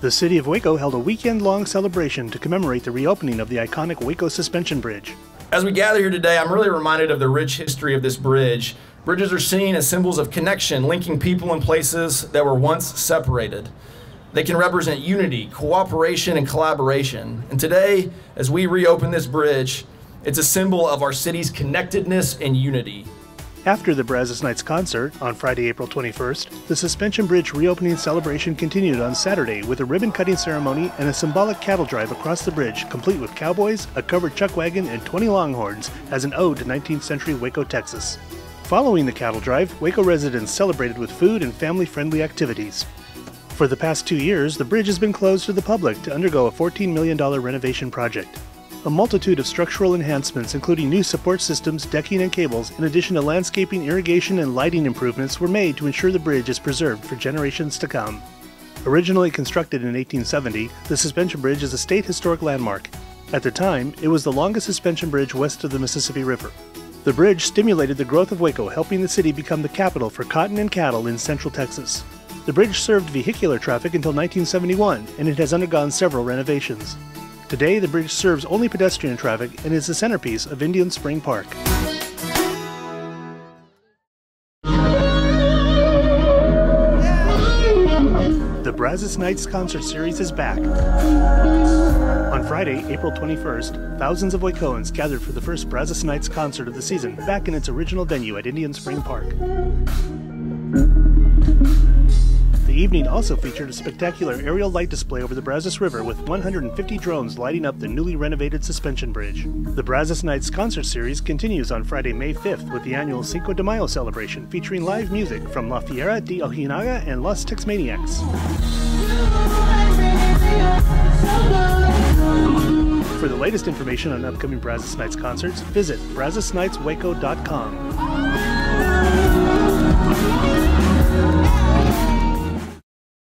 The city of Waco held a weekend-long celebration to commemorate the reopening of the iconic Waco Suspension Bridge. As we gather here today, I'm really reminded of the rich history of this bridge. Bridges are seen as symbols of connection, linking people and places that were once separated. They can represent unity, cooperation, and collaboration. And today, as we reopen this bridge, it's a symbol of our city's connectedness and unity. After the Brazos Nights concert on Friday, April 21st, the Suspension Bridge reopening celebration continued on Saturday with a ribbon-cutting ceremony and a symbolic cattle drive across the bridge, complete with cowboys, a covered chuck wagon, and 20 longhorns as an ode to 19th century Waco, Texas. Following the cattle drive, Waco residents celebrated with food and family-friendly activities. For the past 2 years, the bridge has been closed to the public to undergo a $14 million renovation project. A multitude of structural enhancements, including new support systems, decking, and cables, in addition to landscaping, irrigation, and lighting improvements, were made to ensure the bridge is preserved for generations to come. Originally constructed in 1870, the Suspension Bridge is a state historic landmark. At the time, it was the longest suspension bridge west of the Mississippi River. The bridge stimulated the growth of Waco, helping the city become the capital for cotton and cattle in central Texas. The bridge served vehicular traffic until 1971, and it has undergone several renovations. Today, the bridge serves only pedestrian traffic and is the centerpiece of Indian Spring Park. The Brazos Nights concert series is back. On Friday, April 21st, thousands of Wacoans gathered for the first Brazos Nights concert of the season, back in its original venue at Indian Spring Park. The evening also featured a spectacular aerial light display over the Brazos River with 150 drones lighting up the newly renovated suspension bridge. The Brazos Nights concert series continues on Friday, May 5th with the annual Cinco de Mayo celebration featuring live music from La Fiera de Ojinaga and Los Tex-Maniacs. For the latest information on upcoming Brazos Nights concerts, visit brazosnightswaco.com.